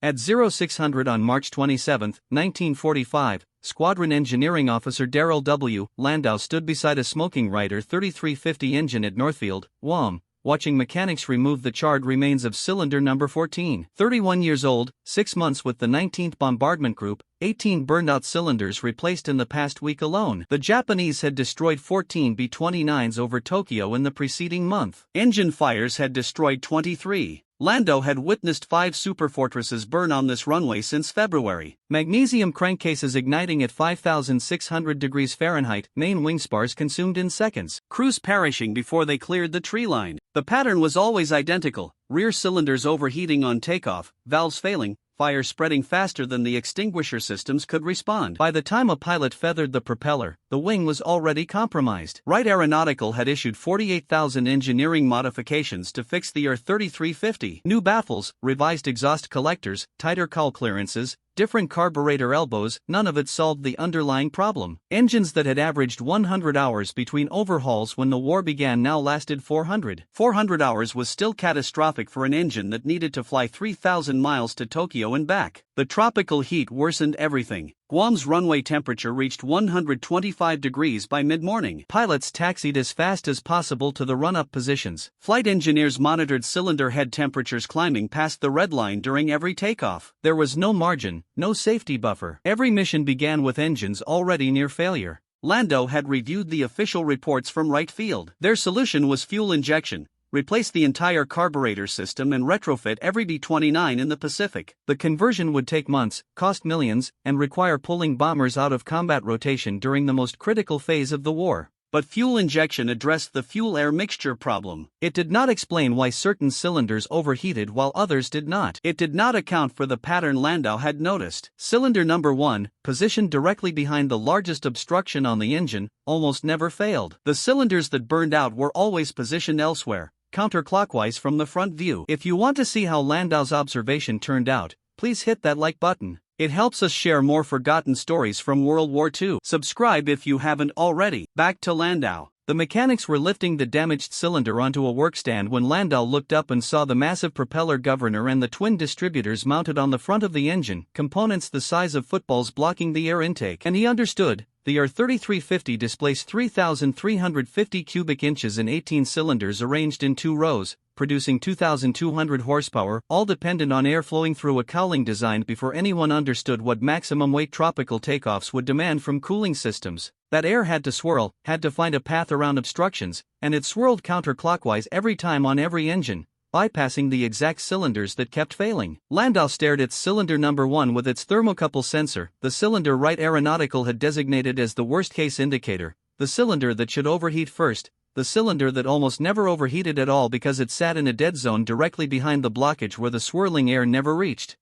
At 0600 on March 27, 1945, Squadron Engineering Officer Darrell W. Landau stood beside a smoking Ryder 3350 engine at Northfield, Guam, watching mechanics remove the charred remains of cylinder number 14. 31 years old, 6 months with the 19th Bombardment Group, 18 burned-out cylinders replaced in the past week alone. The Japanese had destroyed 14 B-29s over Tokyo in the preceding month. Engine fires had destroyed 23. Landau had witnessed 5 Superfortresses burn on this runway since February. Magnesium crankcases igniting at 5,600 degrees Fahrenheit, main wing spars consumed in seconds. Crews perishing before they cleared the tree line. The pattern was always identical: rear cylinders overheating on takeoff, valves failing, fire spreading faster than the extinguisher systems could respond. By the time a pilot feathered the propeller, the wing was already compromised. Wright Aeronautical had issued 48,000 engineering modifications to fix the ER-3350. New baffles, revised exhaust collectors, tighter cowl clearances, different carburetor elbows, none of it solved the underlying problem. Engines that had averaged 100 hours between overhauls when the war began now lasted 400. 400 hours was still catastrophic for an engine that needed to fly 3,000 miles to Tokyo and back. The tropical heat worsened everything. Guam's runway temperature reached 125 degrees by mid-morning. Pilots taxied as fast as possible to the run-up positions. Flight engineers monitored cylinder head temperatures climbing past the red line during every takeoff. There was no margin, no safety buffer. Every mission began with engines already near failure. Landau had reviewed the official reports from Wright Field. Their solution was fuel injection. Replace the entire carburetor system and retrofit every B-29 in the Pacific. The conversion would take months, cost millions, and require pulling bombers out of combat rotation during the most critical phase of the war. But fuel injection addressed the fuel-air mixture problem. It did not explain why certain cylinders overheated while others did not. It did not account for the pattern Landau had noticed. Cylinder number 1, positioned directly behind the largest obstruction on the engine, almost never failed. The cylinders that burned out were always positioned elsewhere, counterclockwise from the front view. If you want to see how Landau's observation turned out, please hit that like button. It helps us share more forgotten stories from World War II. Subscribe if you haven't already. Back to Landau. The mechanics were lifting the damaged cylinder onto a workstand when Landau looked up and saw the massive propeller governor and the twin distributors mounted on the front of the engine, components the size of footballs blocking the air intake. And he understood. The ER-3350 displaced 3,350 cubic inches in 18 cylinders arranged in 2 rows, producing 2,200 horsepower, all dependent on air flowing through a cowling designed before anyone understood what maximum weight tropical takeoffs would demand from cooling systems. That air had to swirl, had to find a path around obstructions, and it swirled counterclockwise every time on every engine, bypassing the exact cylinders that kept failing. Landau stared at cylinder number 1 with its thermocouple sensor, the cylinder Wright Aeronautical had designated as the worst-case indicator, the cylinder that should overheat first, the cylinder that almost never overheated at all because it sat in a dead zone directly behind the blockage where the swirling air never reached.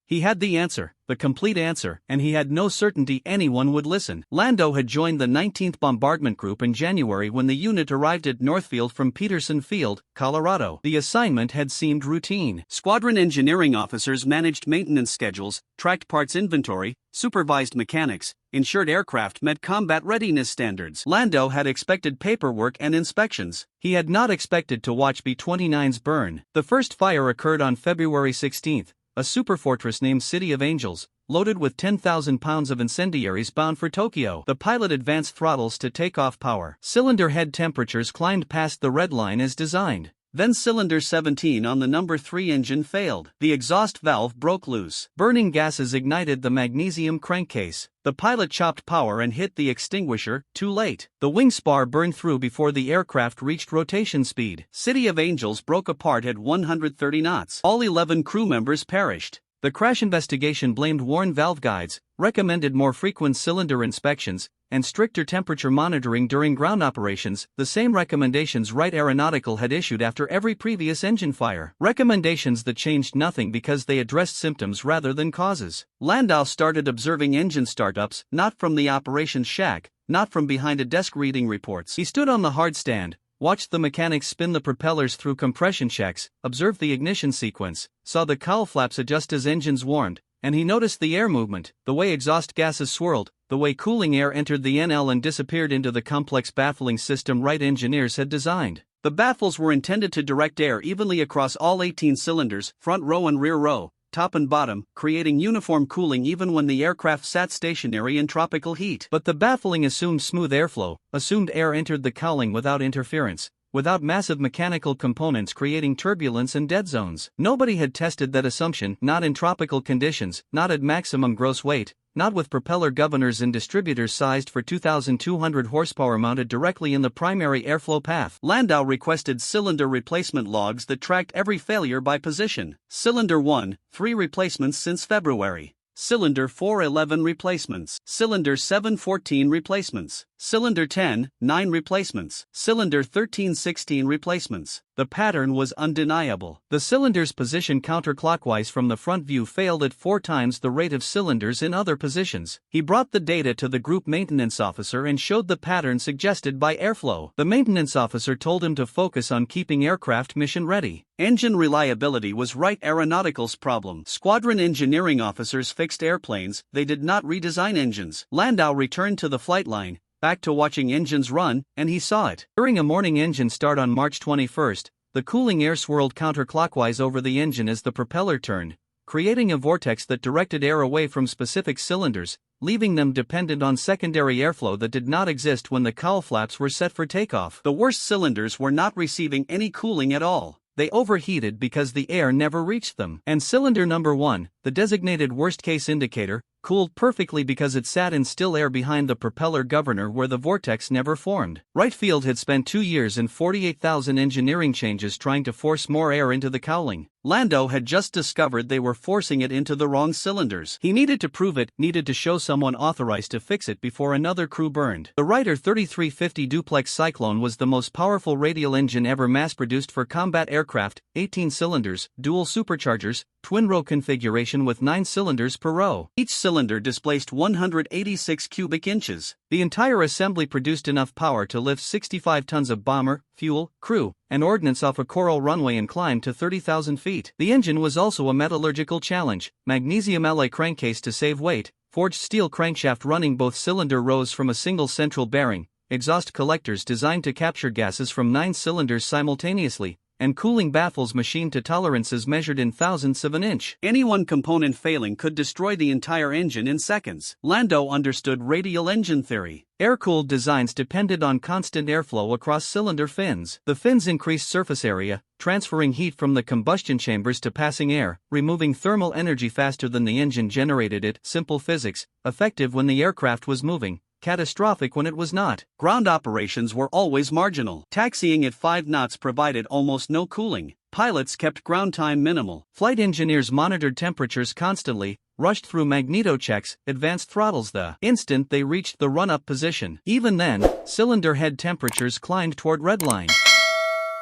He had the answer, the complete answer, and he had no certainty anyone would listen. Landau had joined the 19th Bombardment Group in January when the unit arrived at Northfield from Peterson Field, Colorado. The assignment had seemed routine. Squadron engineering officers managed maintenance schedules, tracked parts inventory, supervised mechanics, ensured aircraft met combat readiness standards. Landau had expected paperwork and inspections. He had not expected to watch B-29s burn. The first fire occurred on February 16. A superfortress named City of Angels, loaded with 10,000 pounds of incendiaries bound for Tokyo. The pilot advanced throttles to take off power. Cylinder head temperatures climbed past the red line as designed. Then cylinder 17 on the number 3 engine failed. The exhaust valve broke loose. Burning gases ignited the magnesium crankcase. The pilot chopped power and hit the extinguisher, too late. The wing spar burned through before the aircraft reached rotation speed. City of Angels broke apart at 130 knots. All 11 crew members perished. The crash investigation blamed worn valve guides, recommended more frequent cylinder inspections, and stricter temperature monitoring during ground operations, the same recommendations Wright Aeronautical had issued after every previous engine fire. Recommendations that changed nothing because they addressed symptoms rather than causes. Landau started observing engine startups, not from the operations shack, not from behind a desk reading reports. He stood on the hard stand, watched the mechanics spin the propellers through compression checks, observed the ignition sequence, saw the cowl flaps adjust as engines warmed, and he noticed the air movement, the way exhaust gases swirled, the way cooling air entered the NL and disappeared into the complex baffling system Wright engineers had designed. The baffles were intended to direct air evenly across all 18 cylinders, front row and rear row, top and bottom, creating uniform cooling even when the aircraft sat stationary in tropical heat. But the baffling assumed smooth airflow, assumed air entered the cowling without interference, without massive mechanical components creating turbulence and dead zones. Nobody had tested that assumption, not in tropical conditions, not at maximum gross weight, not with propeller governors and distributors sized for 2,200 horsepower mounted directly in the primary airflow path. Landau requested cylinder replacement logs that tracked every failure by position. Cylinder 1, 3 replacements since February. Cylinder 4, 11 replacements. Cylinder 7, 14 replacements. Cylinder 10, 9 replacements. Cylinder 13, 16 replacements. The pattern was undeniable. The cylinders positioned counterclockwise from the front view failed at 4 times the rate of cylinders in other positions. He brought the data to the group maintenance officer and showed the pattern suggested by airflow. The maintenance officer told him to focus on keeping aircraft mission ready. Engine reliability was Wright Aeronautical's problem. Squadron engineering officers fixed airplanes, they did not redesign engines. Landau returned to the flight line, back to watching engines run, and he saw it. During a morning engine start on March 21, the cooling air swirled counterclockwise over the engine as the propeller turned, creating a vortex that directed air away from specific cylinders, leaving them dependent on secondary airflow that did not exist when the cowl flaps were set for takeoff. The worst cylinders were not receiving any cooling at all. They overheated because the air never reached them. And cylinder number 1, the designated worst-case indicator, cooled perfectly because it sat in still air behind the propeller governor where the vortex never formed. Wright Field had spent 2 years and 48,000 engineering changes trying to force more air into the cowling. Landau had just discovered they were forcing it into the wrong cylinders. He needed to prove it, needed to show someone authorized to fix it before another crew burned. The Wright 3350 duplex Cyclone was the most powerful radial engine ever mass-produced for combat aircraft, 18 cylinders, dual superchargers, twin-row configuration with 9 cylinders per row. Each cylinder displaced 186 cubic inches. The entire assembly produced enough power to lift 65 tons of bomber, fuel, crew, and ordnance off a coral runway and climb to 30,000 feet. The engine was also a metallurgical challenge: magnesium alloy crankcase to save weight, forged steel crankshaft running both cylinder rows from a single central bearing, exhaust collectors designed to capture gases from 9 cylinders simultaneously, and cooling baffles machined to tolerances measured in thousandths of an inch. Any one component failing could destroy the entire engine in seconds. Landau understood radial engine theory. Air-cooled designs depended on constant airflow across cylinder fins. The fins increased surface area, transferring heat from the combustion chambers to passing air, removing thermal energy faster than the engine generated it. Simple physics, effective when the aircraft was moving, catastrophic when it was not. Ground operations were always marginal. Taxiing at 5 knots provided almost no cooling. Pilots kept ground time minimal. Flight engineers monitored temperatures constantly, rushed through magneto checks, advanced throttles the instant they reached the run-up position. Even then, cylinder head temperatures climbed toward redline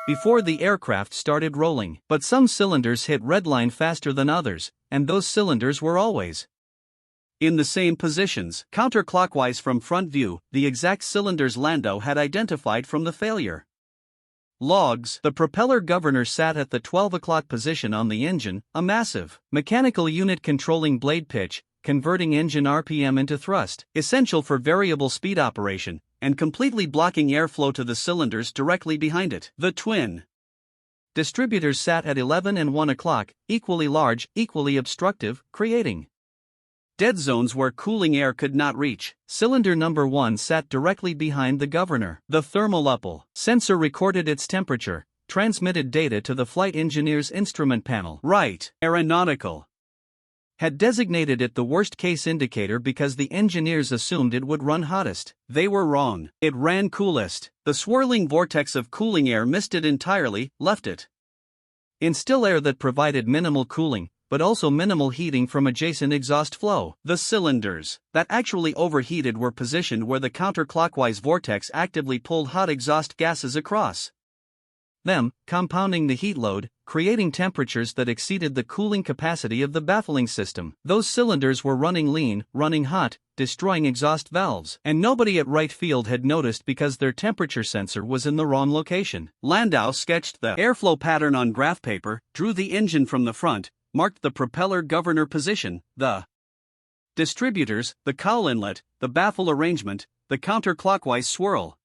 before the aircraft started rolling. But some cylinders hit redline faster than others, and those cylinders were always in the same positions, counterclockwise from front view, the exact cylinders Landau had identified from the failure logs. The propeller governor sat at the 12 o'clock position on the engine, a massive mechanical unit controlling blade pitch, converting engine RPM into thrust, essential for variable speed operation, and completely blocking airflow to the cylinders directly behind it. The twin distributors sat at 11 and 1 o'clock, equally large, equally obstructive, creating dead zones where cooling air could not reach. Cylinder number 1 sat directly behind the governor. The thermopile sensor recorded its temperature, transmitted data to the flight engineer's instrument panel. Wright Aeronautical had designated it the worst-case indicator because the engineers assumed it would run hottest. They were wrong. It ran coolest. The swirling vortex of cooling air missed it entirely, left it in still air that provided minimal cooling, but also minimal heating from adjacent exhaust flow. The cylinders that actually overheated were positioned where the counterclockwise vortex actively pulled hot exhaust gases across them, compounding the heat load, creating temperatures that exceeded the cooling capacity of the baffling system. Those cylinders were running lean, running hot, destroying exhaust valves. And nobody at Wright Field had noticed because their temperature sensor was in the wrong location. Landau sketched the airflow pattern on graph paper, drew the engine from the front, marked the propeller governor position, the distributors, the cowl inlet, the baffle arrangement, the counterclockwise swirl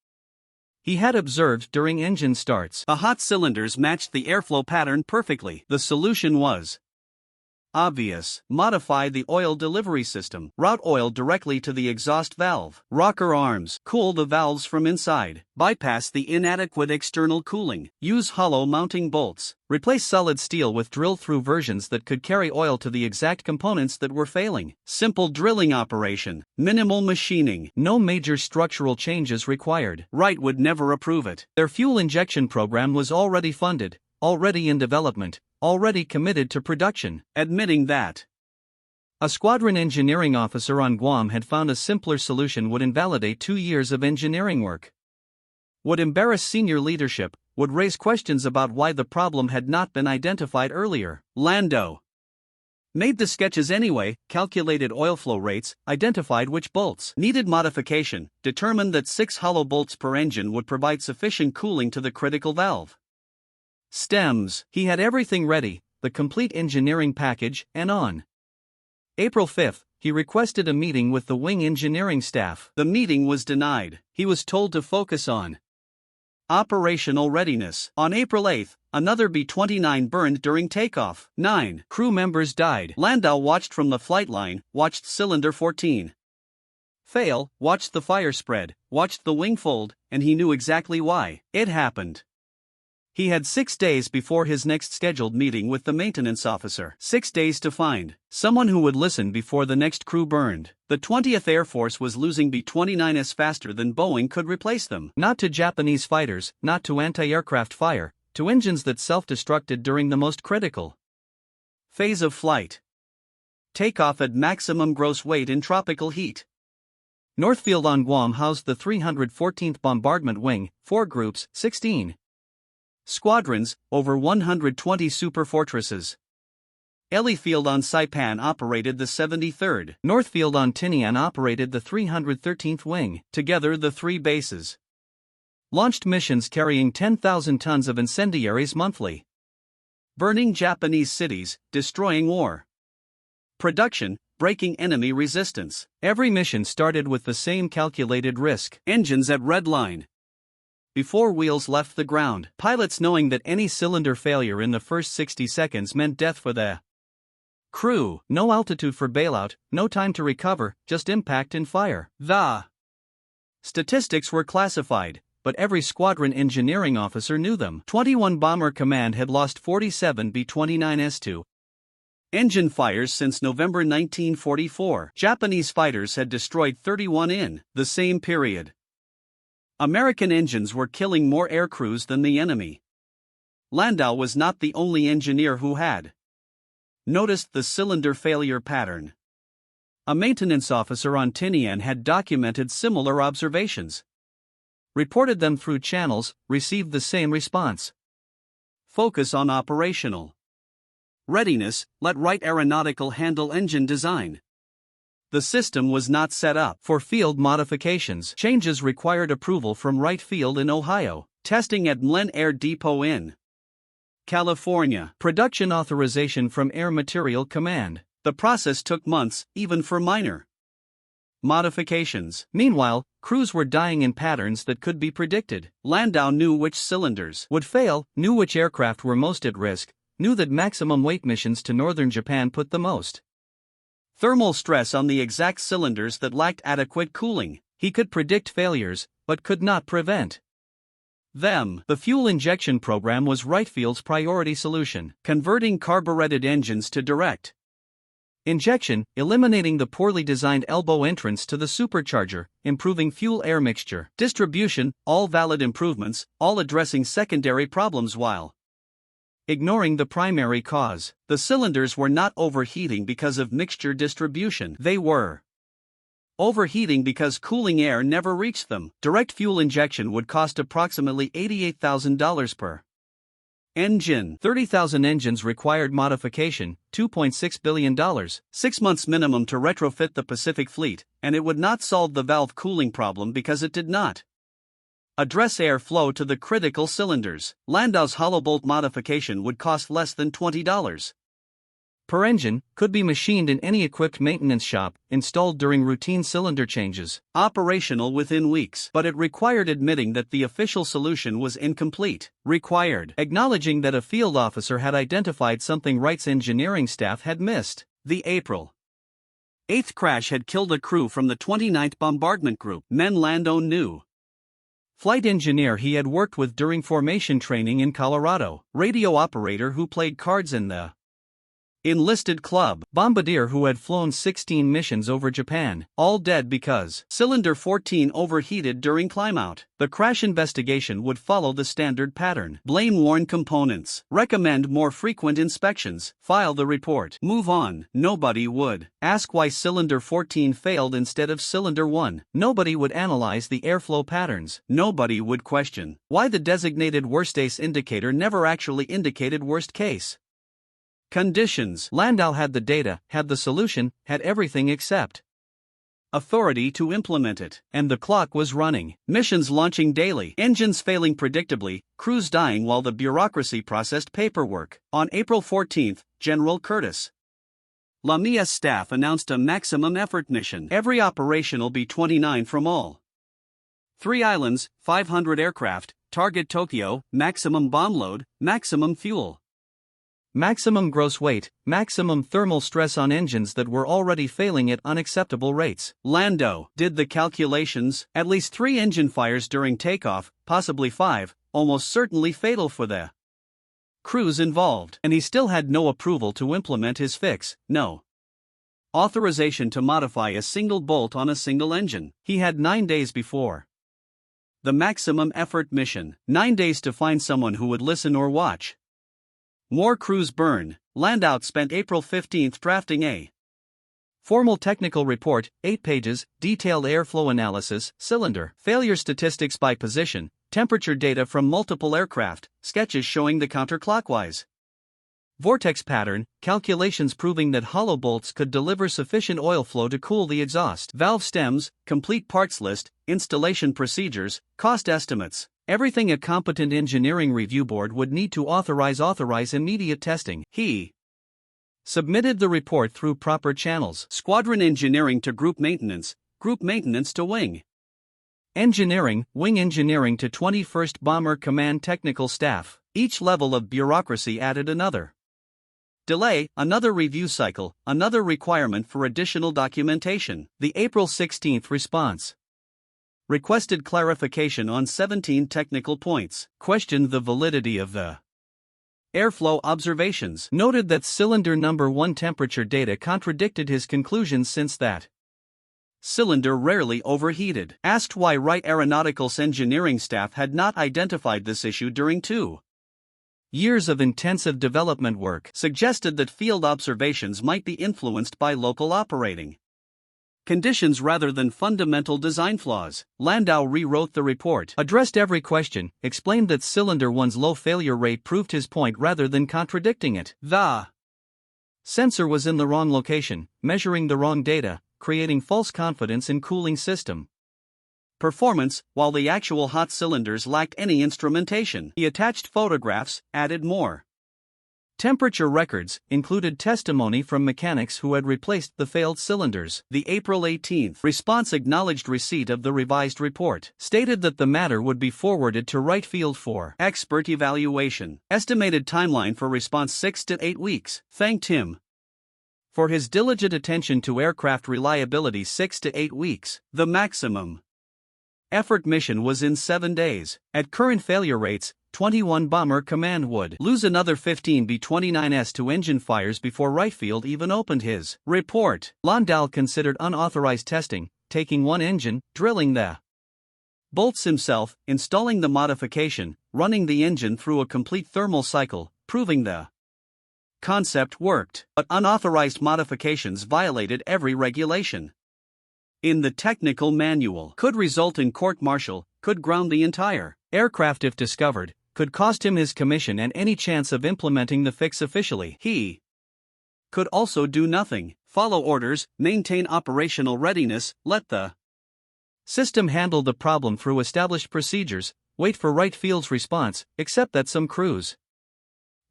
he had observed during engine starts. The hot cylinders matched the airflow pattern perfectly. The solution was Obvious. Modify the oil delivery system. Route oil directly to the exhaust valve. Rocker arms. Cool the valves from inside. Bypass the inadequate external cooling. Use hollow mounting bolts. Replace solid steel with drill-through versions that could carry oil to the exact components that were failing. Simple drilling operation. Minimal machining. No major structural changes required. Wright would never approve it. Their fuel injection program was already funded, already in development, already committed to production. Admitting that a squadron engineering officer on Guam had found a simpler solution would invalidate 2 years of engineering work. Would embarrass senior leadership, would raise questions about why the problem had not been identified earlier. Landau made the sketches anyway, calculated oil flow rates, identified which bolts needed modification, determined that 6 hollow bolts per engine would provide sufficient cooling to the critical valve. Stems. He had everything ready, the complete engineering package, and on April 5, he requested a meeting with the wing engineering staff. The meeting was denied. He was told to focus on operational readiness. On April 8, another B-29 burned during takeoff. 9 crew members died. Landau watched from the flight line, watched cylinder 14 fail, watched the fire spread, watched the wing fold, and he knew exactly why. It happened. He had 6 days before his next scheduled meeting with the maintenance officer. 6 days to find someone who would listen before the next crew burned. The 20th Air Force was losing B-29s faster than Boeing could replace them. Not to Japanese fighters, not to anti-aircraft fire, to engines that self-destructed during the most critical phase of flight. Takeoff at maximum gross weight in tropical heat. Northfield on Guam housed the 314th Bombardment Wing, 4 groups, 16 squadrons, over 120 superfortresses. Field on Saipan operated the 73rd. Northfield on Tinian operated the 313th Wing. Together the 3 bases launched missions carrying 10,000 tons of incendiaries monthly. Burning Japanese cities, destroying war. Production, breaking enemy resistance. Every mission started with the same calculated risk. Engines at red line before wheels left the ground. Pilots knowing that any cylinder failure in the first 60 seconds meant death for the crew. No altitude for bailout, no time to recover, just impact and fire. The statistics were classified, but every squadron engineering officer knew them. 21 Bomber Command had lost 47 B-29s. Engine fires since November 1944. Japanese fighters had destroyed 31 in the same period. American engines were killing more air crews than the enemy. Landau was not the only engineer who had noticed the cylinder failure pattern. A maintenance officer on Tinian had documented similar observations, reported them through channels, received the same response. Focus on operational readiness, let Wright Aeronautical handle engine design. The system was not set up for field modifications. Changes required approval from Wright Field in Ohio. Testing at Mlen Air Depot in California. Production authorization from Air Material Command. The process took months, even for minor modifications. Meanwhile, crews were dying in patterns that could be predicted. Landau knew which cylinders would fail, knew which aircraft were most at risk, knew that maximum weight missions to northern Japan put the most thermal stress on the exact cylinders that lacked adequate cooling. He could predict failures, but could not prevent them. The fuel injection program was Wright Field's priority solution. Converting carbureted engines to direct injection, eliminating the poorly designed elbow entrance to the supercharger, improving fuel-air mixture. Distribution, all valid improvements, all addressing secondary problems while ignoring the primary cause. The cylinders were not overheating because of mixture distribution. They were overheating because cooling air never reached them. Direct fuel injection would cost approximately $88,000 per engine. 30,000 engines required modification, $2.6 billion. 6 months minimum to retrofit the Pacific Fleet, and it would not solve the valve cooling problem because it did not address air flow to the critical cylinders. Landau's hollow bolt modification would cost less than $20. per engine, could be machined in any equipped maintenance shop, installed during routine cylinder changes. Operational within weeks, but it required admitting that the official solution was incomplete. Required acknowledging that a field officer had identified something Wright's engineering staff had missed. The April 8th crash had killed a crew from the 29th Bombardment Group, men Landau knew. Flight engineer he had worked with during formation training in Colorado, radio operator who played cards in the enlisted club, bombardier who had flown 16 missions over Japan, all dead because cylinder 14 overheated during climbout. The crash investigation would follow the standard pattern. Blame worn components. Recommend more frequent inspections. File the report. Move on. Nobody would ask why cylinder 14 failed instead of cylinder 1. Nobody would analyze the airflow patterns. Nobody would question why the designated worst case indicator never actually indicated worst case conditions. Landau had the data, had the solution, had everything except authority to implement it. And the clock was running. Missions launching daily, engines failing predictably, crews dying while the bureaucracy processed paperwork. On April 14, General Curtis Lamia's staff announced a maximum effort mission. Every operational B-29 from all 3 islands, 500 aircraft, target Tokyo, maximum bomb load, maximum fuel. Maximum gross weight, maximum thermal stress on engines that were already failing at unacceptable rates. Landau did the calculations, at least 3 engine fires during takeoff, possibly 5, almost certainly fatal for the crews involved. And he still had no approval to implement his fix, no authorization to modify a single bolt on a single engine. He had 9 days before the maximum effort mission, 9 days to find someone who would listen or watch more crews burn. Landau spent April 15 drafting a formal technical report, 8 pages, detailed airflow analysis, cylinder failure statistics by position, temperature data from multiple aircraft, sketches showing the counterclockwise vortex pattern, calculations proving that hollow bolts could deliver sufficient oil flow to cool the exhaust valve stems, complete parts list, installation procedures, cost estimates. Everything a competent engineering review board would need to authorize immediate testing. He submitted the report through proper channels. Squadron engineering to group maintenance to wing engineering, wing engineering to 21st Bomber Command technical staff. Each level of bureaucracy added another delay, another review cycle, another requirement for additional documentation. The April 16th response requested clarification on 17 technical points, questioned the validity of the airflow observations, noted that cylinder number 1 temperature data contradicted his conclusions since that cylinder rarely overheated, asked why Wright Aeronautical's engineering staff had not identified this issue during 2 years of intensive development work, suggested that field observations might be influenced by local operating conditions rather than fundamental design flaws. Landau rewrote the report, addressed every question, explained that cylinder 1's low failure rate proved his point rather than contradicting it. The sensor was in the wrong location, measuring the wrong data, creating false confidence in cooling system performance, while the actual hot cylinders lacked any instrumentation. He attached photographs, added more temperature records, included testimony from mechanics who had replaced the failed cylinders. The April 18th response acknowledged receipt of the revised report, stated that the matter would be forwarded to Wright Field for expert evaluation. Estimated timeline for response 6 to 8 weeks. Thanked him for his diligent attention to aircraft reliability. 6 to 8 weeks. The maximum effort mission was in 7 days. At current failure rates, 21 Bomber Command would lose another 15 B-29s to engine fires before Wright Field even opened his report. Landau considered unauthorized testing, taking one engine, drilling the bolts himself, installing the modification, running the engine through a complete thermal cycle, proving the concept worked. But unauthorized modifications violated every regulation in the technical manual, could result in court-martial, could ground the entire aircraft if discovered, could cost him his commission and any chance of implementing the fix officially. He could also do nothing, follow orders, maintain operational readiness, let the system handle the problem through established procedures, wait for Wright Field's response, except that some crews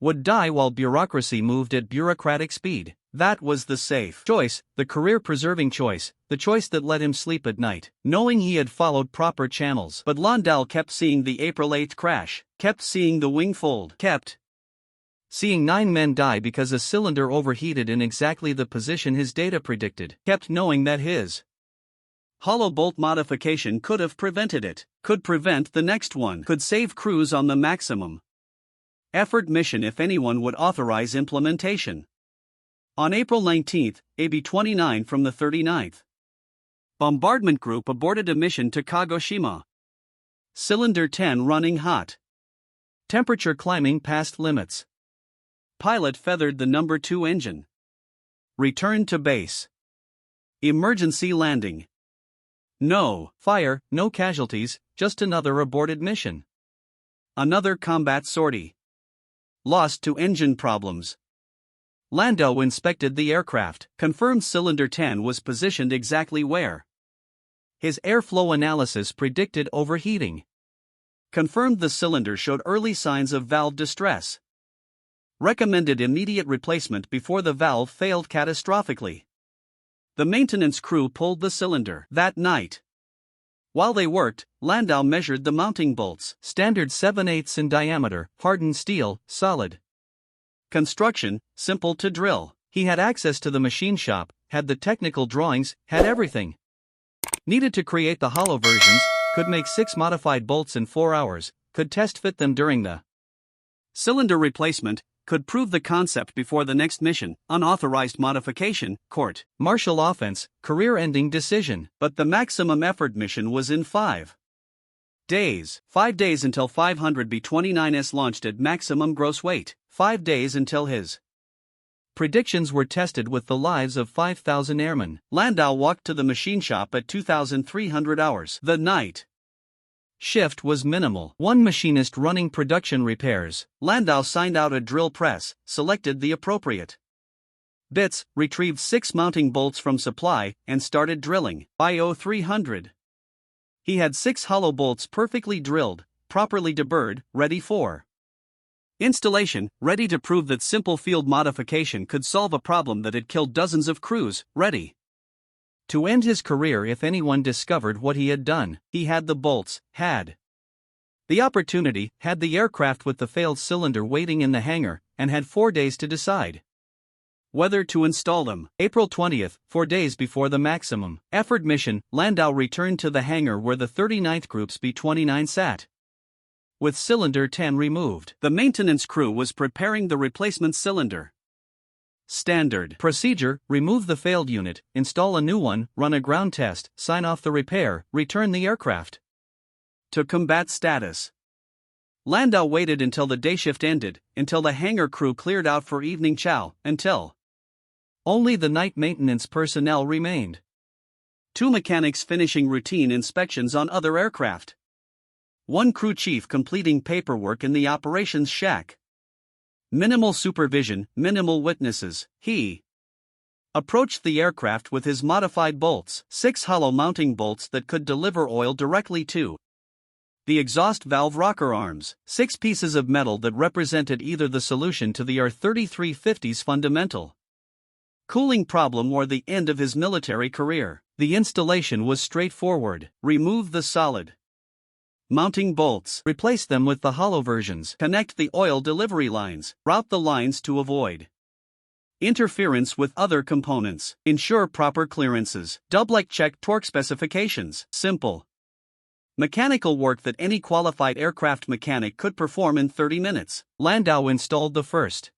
would die while bureaucracy moved at bureaucratic speed. That was the safe choice, the career-preserving choice, the choice that let him sleep at night, knowing he had followed proper channels. But Landau kept seeing the April 8 crash, kept seeing the wing fold, kept seeing 9 men die because a cylinder overheated in exactly the position his data predicted, kept knowing that his hollow bolt modification could have prevented it, could prevent the next one, could save crews on the maximum effort mission if anyone would authorize implementation. On April 19, a B-29 from the 39th Bombardment Group aborted a mission to Kagoshima. Cylinder 10 running hot. Temperature climbing past limits. Pilot feathered the number 2 engine. Return to base. Emergency landing. No fire, no casualties, just another aborted mission. Another combat sortie. Lost to engine problems. Landau inspected the aircraft, confirmed cylinder 10 was positioned exactly where his airflow analysis predicted overheating. Confirmed the cylinder showed early signs of valve distress. Recommended immediate replacement before the valve failed catastrophically. The maintenance crew pulled the cylinder that night. While they worked, Landau measured the mounting bolts. Standard 7/8 in diameter, hardened steel, solid. Construction, simple to drill. He had access to the machine shop, had the technical drawings, had everything needed to create the hollow versions, could make 6 modified bolts in 4 hours, could test fit them during the cylinder replacement, could prove the concept before the next mission, unauthorized modification, court martial offense, career-ending decision. But the maximum effort mission was in 5 days. 5 days until 500 B-29s launched at maximum gross weight. 5 days until his predictions were tested with the lives of 5,000 airmen. Landau walked to the machine shop at 2,300 hours. The night shift was minimal. 1 machinist running production repairs. Landau signed out a drill press, selected the appropriate bits, retrieved 6 mounting bolts from supply, and started drilling. By 0300, he had 6 hollow bolts perfectly drilled, properly deburred, ready for installation, ready to prove that simple field modification could solve a problem that had killed dozens of crews, ready to end his career if anyone discovered what he had done. He had the bolts, had the opportunity, had the aircraft with the failed cylinder waiting in the hangar, and had 4 days to decide whether to install them. April 20, 4 days before the maximum effort mission, Landau returned to the hangar where the 39th Group's B-29 sat, with cylinder 10 removed. The maintenance crew was preparing the replacement cylinder. Standard procedure: remove the failed unit, install a new one, run a ground test, sign off the repair, return the aircraft to combat status. Landau waited until the day shift ended, until the hangar crew cleared out for evening chow, until only the night maintenance personnel remained. 2 mechanics finishing routine inspections on other aircraft. 1 crew chief completing paperwork in the operations shack. Minimal supervision, minimal witnesses. He approached the aircraft with his modified bolts, 6 hollow mounting bolts that could deliver oil directly to the exhaust valve rocker arms, 6 pieces of metal that represented either the solution to the R-3350's fundamental cooling problem or the end of his military career. The installation was straightforward. Remove the solid mounting bolts, replace them with the hollow versions, connect the oil delivery lines, route the lines to avoid interference with other components, ensure proper clearances, double-check torque specifications. Simple mechanical work that any qualified aircraft mechanic could perform in 30 minutes. Landau installed the first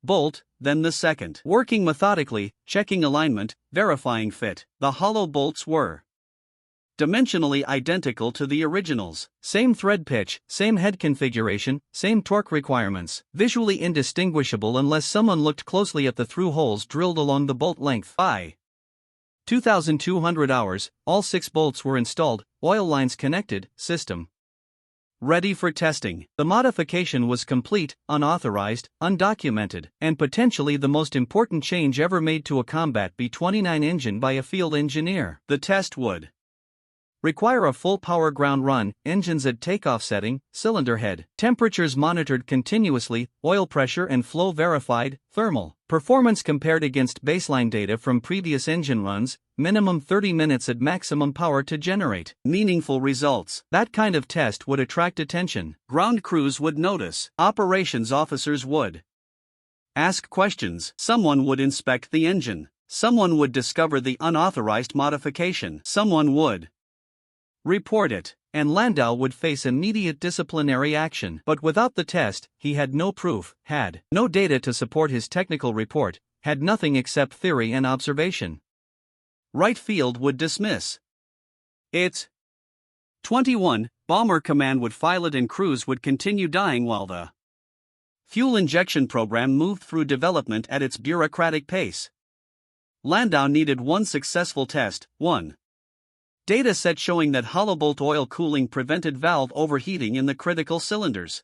bolt, then the second. Working methodically, checking alignment, verifying fit. The hollow bolts were dimensionally identical to the originals. Same thread pitch, same head configuration, same torque requirements. Visually indistinguishable unless someone looked closely at the through holes drilled along the bolt length. By 2,200 hours, all 6 bolts were installed, oil lines connected, system ready for testing. The modification was complete, unauthorized, undocumented, and potentially the most important change ever made to a combat B-29 engine by a field engineer. The test would Require a full power ground run, engines at takeoff setting, cylinder head. Temperatures monitored continuously, oil pressure and flow verified, thermal. Performance compared against baseline data from previous engine runs, minimum 30 minutes at maximum power to generate meaningful results. That kind of test would attract attention. Ground crews would notice. Operations officers would ask questions. Someone would inspect the engine. Someone would discover the unauthorized modification. Someone would report it. And Landau would face immediate disciplinary action. But without the test, he had no proof, had no data to support his technical report, had nothing except theory and observation. Wright Field would dismiss it. 21. Bomber Command would file it and crews would continue dying while the fuel injection program moved through development at its bureaucratic pace. Landau needed one successful test, one data set showing that hollow bolt oil cooling prevented valve overheating in the critical cylinders.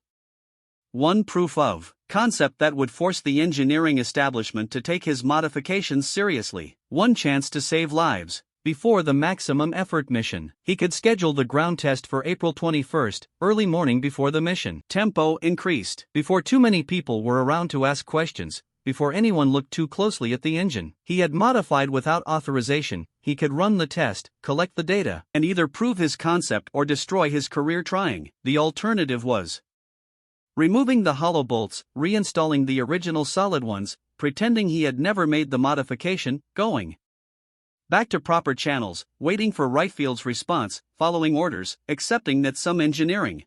One proof of concept that would force the engineering establishment to take his modifications seriously. One chance to save lives. Before the maximum effort mission, he could schedule the ground test for April 21, early morning before the mission. Tempo increased. Before too many people were around to ask questions, before anyone looked too closely at the engine, he had modified without authorization. He could run the test, collect the data, and either prove his concept or destroy his career trying. The alternative was removing the hollow bolts, reinstalling the original solid ones, pretending he had never made the modification, going back to proper channels, waiting for Wright Field's response, following orders, accepting that some engineering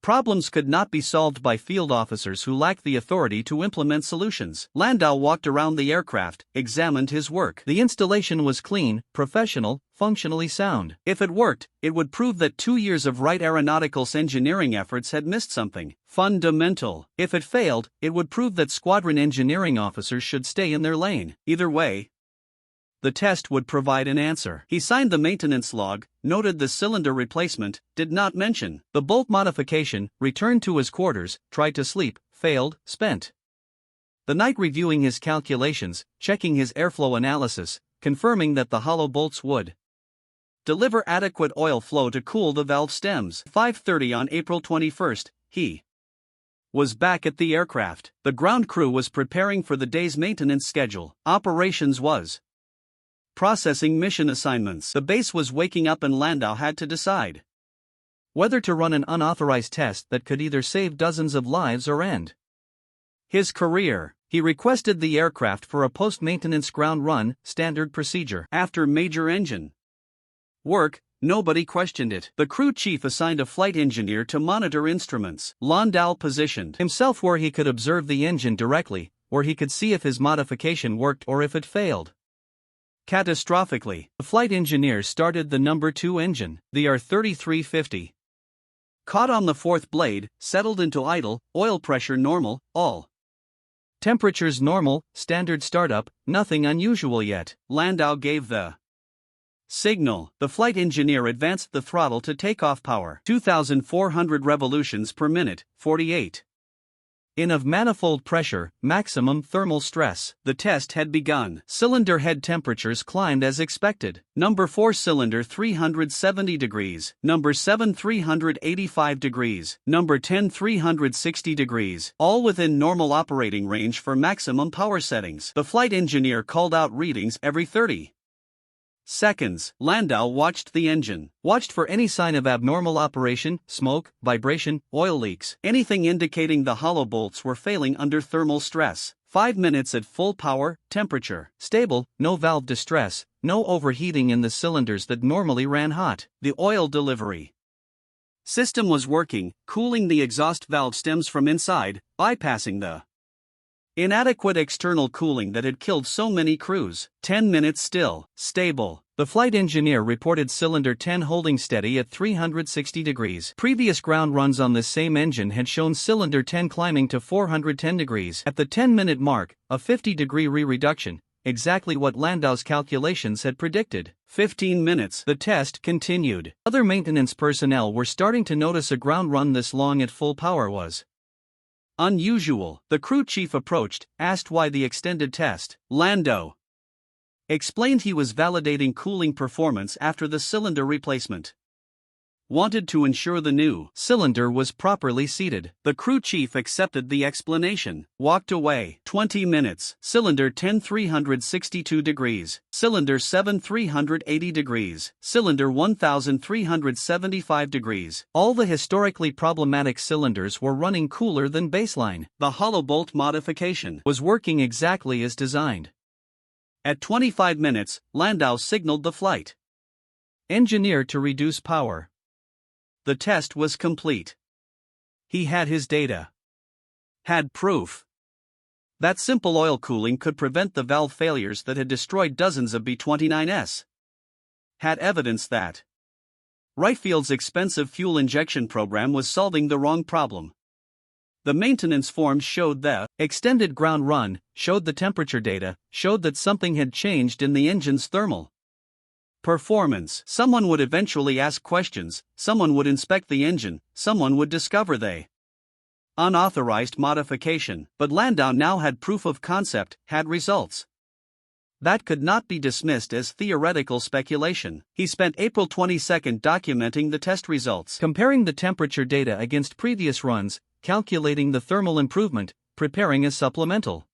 problems could not be solved by field officers who lacked the authority to implement solutions. Landau walked around the aircraft, examined his work. The installation was clean, professional, functionally sound. If it worked, it would prove that 2 years of Wright Aeronautics engineering efforts had missed something fundamental. If it failed, it would prove that squadron engineering officers should stay in their lane. Either way, the test would provide an answer. He signed the maintenance log, noted the cylinder replacement, did not mention the bolt modification, returned to his quarters, tried to sleep, failed, spent the night reviewing his calculations, checking his airflow analysis, confirming that the hollow bolts would deliver adequate oil flow to cool the valve stems. 5:30 on April 21, he was back at the aircraft. The ground crew was preparing for the day's maintenance schedule. Operations was processing mission assignments. The base was waking up and Landau had to decide whether to run an unauthorized test that could either save dozens of lives or end his career. He requested the aircraft for a post-maintenance ground run, standard procedure. After major engine work, nobody questioned it. The crew chief assigned a flight engineer to monitor instruments. Landau positioned himself where he could observe the engine directly, where he could see if his modification worked or if it failed catastrophically. The flight engineer started the number 2 engine, the R3350. Caught on the fourth blade, settled into idle, oil pressure normal, all temperatures normal, standard startup, nothing unusual yet. Landau gave the signal. The flight engineer advanced the throttle to takeoff power. 2,400 revolutions per minute, 48 in of manifold pressure, maximum thermal stress. The test had begun. Cylinder head temperatures climbed as expected. Number 4 cylinder 370 degrees, number 7 385 degrees, number 10 360 degrees, all within normal operating range for maximum power settings. The flight engineer called out readings every 30 seconds. Landau watched the engine, watched for any sign of abnormal operation, smoke, vibration, oil leaks, anything indicating the hollow bolts were failing under thermal stress. 5 minutes at full power, temperature stable, no valve distress, no overheating in the cylinders that normally ran hot. The oil delivery system was working, cooling the exhaust valve stems from inside, bypassing the inadequate external cooling that had killed so many crews. 10 minutes still, stable. The flight engineer reported cylinder 10 holding steady at 360 degrees. Previous ground runs on this same engine had shown cylinder 10 climbing to 410 degrees. At the 10-minute mark, a 50-degree re-reduction, exactly what Landau's calculations had predicted. 15 minutes. The test continued. Other maintenance personnel were starting to notice a ground run this long at full power was unusual. The crew chief approached, asked why the extended test. Landau Explained he was validating cooling performance after the cylinder replacement. Wanted to ensure the new cylinder was properly seated. The crew chief accepted the explanation. Walked away. 20 minutes. Cylinder 10 362 degrees. Cylinder 7 380 degrees. Cylinder 1375 degrees. All the historically problematic cylinders were running cooler than baseline. The hollow bolt modification was working exactly as designed. At 25 minutes, Landau signaled the flight engineer to reduce power. The test was complete. He had his data. Had proof that simple oil cooling could prevent the valve failures that had destroyed dozens of B-29s. Had evidence that Wrightfield's expensive fuel injection program was solving the wrong problem. The maintenance forms showed the extended ground run, showed the temperature data, showed that something had changed in the engine's thermal performance. Someone would eventually ask questions, someone would inspect the engine, someone would discover the unauthorized modification. But Landau now had proof of concept, had results that could not be dismissed as theoretical speculation. He spent April 22 documenting the test results, comparing the temperature data against previous runs, calculating the thermal improvement, preparing a supplemental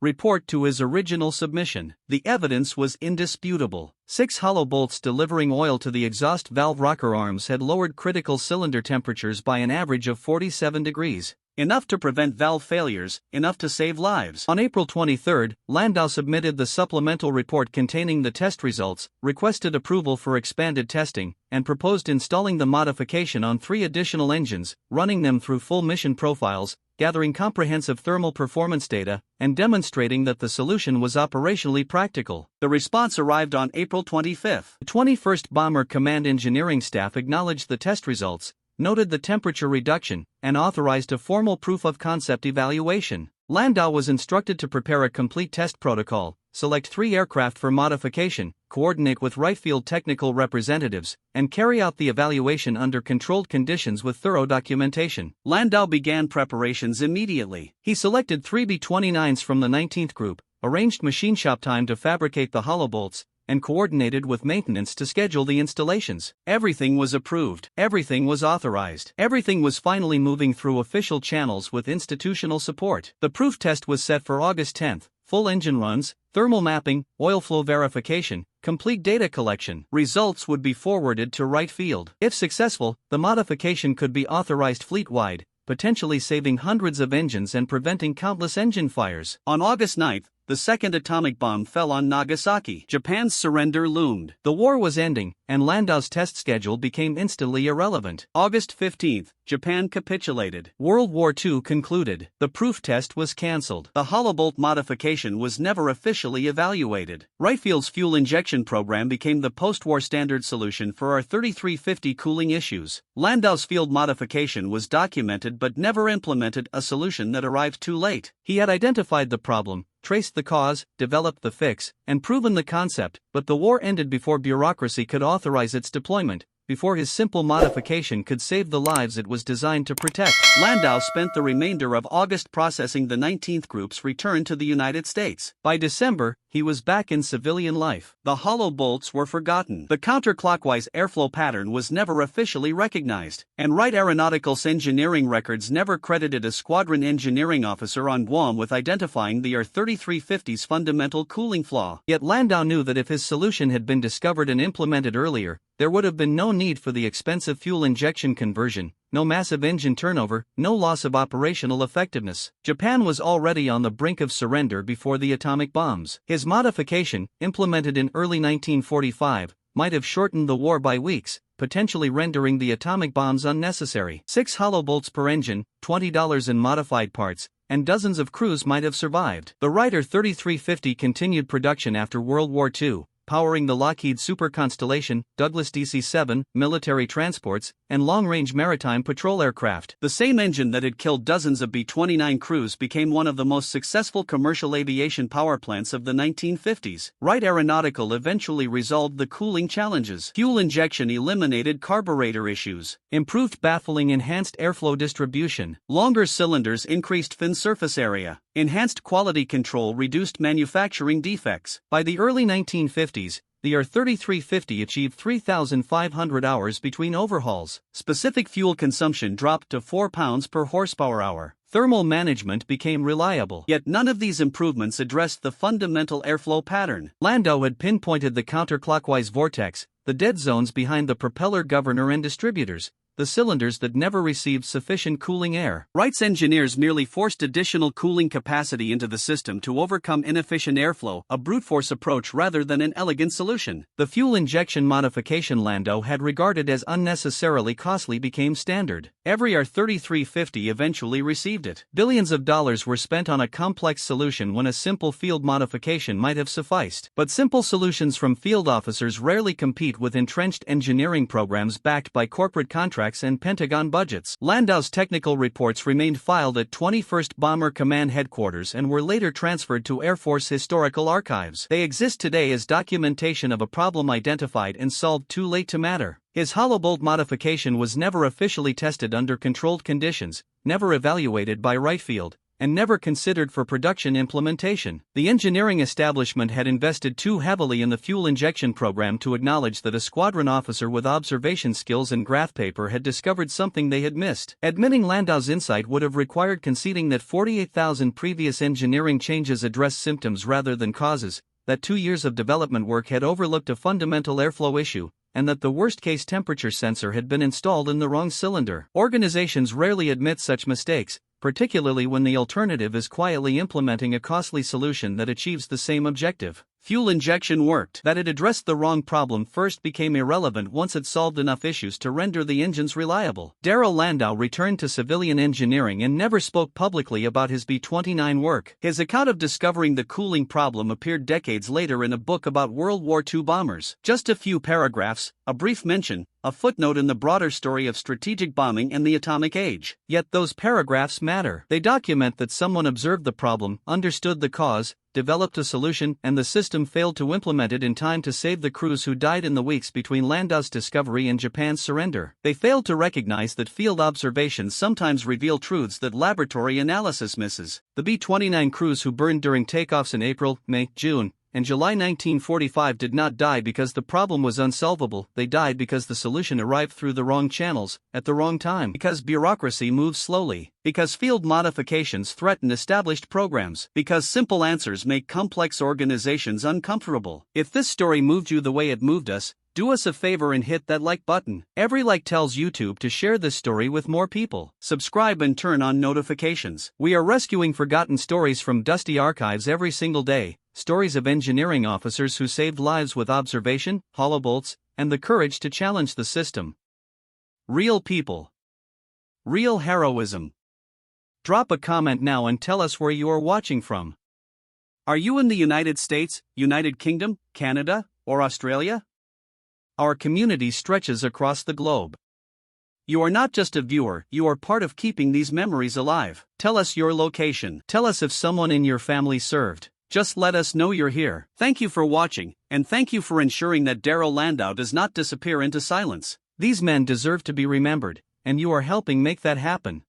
report to his original submission. The evidence was indisputable. 6 hollow bolts delivering oil to the exhaust valve rocker arms had lowered critical cylinder temperatures by an average of 47 degrees. Enough to prevent valve failures, enough to save lives. On April 23, Landau submitted the supplemental report containing the test results, requested approval for expanded testing, and proposed installing the modification on 3 additional engines, running them through full mission profiles, gathering comprehensive thermal performance data, and demonstrating that the solution was operationally practical. The response arrived on April 25. The 21st Bomber Command engineering staff acknowledged the test results, noted the temperature reduction, and authorized a formal proof-of-concept evaluation. Landau was instructed to prepare a complete test protocol, select 3 aircraft for modification, coordinate with Wrightfield technical representatives, and carry out the evaluation under controlled conditions with thorough documentation. Landau began preparations immediately. He selected 3 B-29s from the 19th Group, arranged machine shop time to fabricate the hollow bolts, and coordinated with maintenance to schedule the installations. Everything was approved. Everything was authorized. Everything was finally moving through official channels with institutional support. The proof test was set for August 10, full engine runs, thermal mapping, oil flow verification, complete data collection. Results would be forwarded to Wrightfield. If successful, the modification could be authorized fleet-wide, potentially saving hundreds of engines and preventing countless engine fires. On August 9, the second atomic bomb fell on Nagasaki. Japan's surrender loomed. The war was ending, and Landau's test schedule became instantly irrelevant. August 15, Japan capitulated. World War II concluded. The proof test was cancelled. The hollow bolt modification was never officially evaluated. Wrightfield's fuel injection program became the post-war standard solution for our 3350 cooling issues. Landau's field modification was documented but never implemented, a solution that arrived too late. He had identified the problem, traced the cause, developed the fix, and proven the concept, but the war ended before bureaucracy could authorize its deployment, before his simple modification could save the lives it was designed to protect. Landau spent the remainder of August processing the 19th Group's return to the United States. By December, he was back in civilian life. The hollow bolts were forgotten. The counterclockwise airflow pattern was never officially recognized, and Wright Aeronautical's engineering records never credited a squadron engineering officer on Guam with identifying the AR-3350's fundamental cooling flaw. Yet Landau knew that if his solution had been discovered and implemented earlier, there would have been no need for the expensive fuel injection conversion, no massive engine turnover, no loss of operational effectiveness. Japan was already on the brink of surrender before the atomic bombs. His modification, implemented in early 1945, might have shortened the war by weeks, potentially rendering the atomic bombs unnecessary. 6 hollow bolts per engine, $20 in modified parts, and dozens of crews might have survived. The Wright 3350 continued production after World War II, powering the Lockheed Super Constellation, Douglas DC-7, military transports, and long-range maritime patrol aircraft. The same engine that had killed dozens of B-29 crews became one of the most successful commercial aviation power plants of the 1950s. Wright Aeronautical eventually resolved the cooling challenges. Fuel injection eliminated carburetor issues. Improved baffling enhanced airflow distribution. Longer cylinders increased fin surface area. Enhanced quality control reduced manufacturing defects. By the early 1950s, the R-3350 achieved 3,500 hours between overhauls. Specific fuel consumption dropped to 4 pounds per horsepower hour. Thermal management became reliable. Yet none of these improvements addressed the fundamental airflow pattern. Landau had pinpointed the counterclockwise vortex, the dead zones behind the propeller governor and distributors, the cylinders that never received sufficient cooling air. Wright's engineers merely forced additional cooling capacity into the system to overcome inefficient airflow, a brute force approach rather than an elegant solution. The fuel injection modification Landau had regarded as unnecessarily costly became standard. Every R-3350 eventually received it. Billions of dollars were spent on a complex solution when a simple field modification might have sufficed. But simple solutions from field officers rarely compete with entrenched engineering programs backed by corporate contracts and Pentagon budgets. Landau's technical reports remained filed at 21st Bomber Command Headquarters and were later transferred to Air Force Historical Archives. They exist today as documentation of a problem identified and solved too late to matter. His hollow bolt modification was never officially tested under controlled conditions, never evaluated by Wright Field, and never considered for production implementation. The engineering establishment had invested too heavily in the fuel injection program to acknowledge that a squadron officer with observation skills and graph paper had discovered something they had missed. Admitting Landau's insight would have required conceding that 48,000 previous engineering changes addressed symptoms rather than causes, that 2 years of development work had overlooked a fundamental airflow issue, and that the worst-case temperature sensor had been installed in the wrong cylinder. Organizations rarely admit such mistakes, particularly when the alternative is quietly implementing a costly solution that achieves the same objective. Fuel injection worked. That it addressed the wrong problem first became irrelevant once it solved enough issues to render the engines reliable. Darrell Landau returned to civilian engineering and never spoke publicly about his B-29 work. His account of discovering the cooling problem appeared decades later in a book about World War II bombers. Just a few paragraphs, a brief mention, a footnote in the broader story of strategic bombing and the atomic age. Yet those paragraphs matter. They document that someone observed the problem, understood the cause, developed a solution, and the system failed to implement it in time to save the crews who died in the weeks between Landau's discovery and Japan's surrender. They failed to recognize that field observations sometimes reveal truths that laboratory analysis misses. The B-29 crews who burned during takeoffs in April, May, June, and July 1945 did not die because the problem was unsolvable. They died because the solution arrived through the wrong channels, at the wrong time, because bureaucracy moves slowly, because field modifications threaten established programs, because simple answers make complex organizations uncomfortable. If this story moved you the way it moved us, do us a favor and hit that like button. Every like tells YouTube to share this story with more people. Subscribe and turn on notifications. We are rescuing forgotten stories from dusty archives every single day. Stories of engineering officers who saved lives with observation, hollow bolts, and the courage to challenge the system. Real people. Real heroism. Drop a comment now and tell us where you are watching from. Are you in the United States, United Kingdom, Canada, or Australia? Our community stretches across the globe. You are not just a viewer, you are part of keeping these memories alive. Tell us your location. Tell us if someone in your family served. Just let us know you're here. Thank you for watching, and thank you for ensuring that Darrell Landau does not disappear into silence. These men deserve to be remembered, and you are helping make that happen.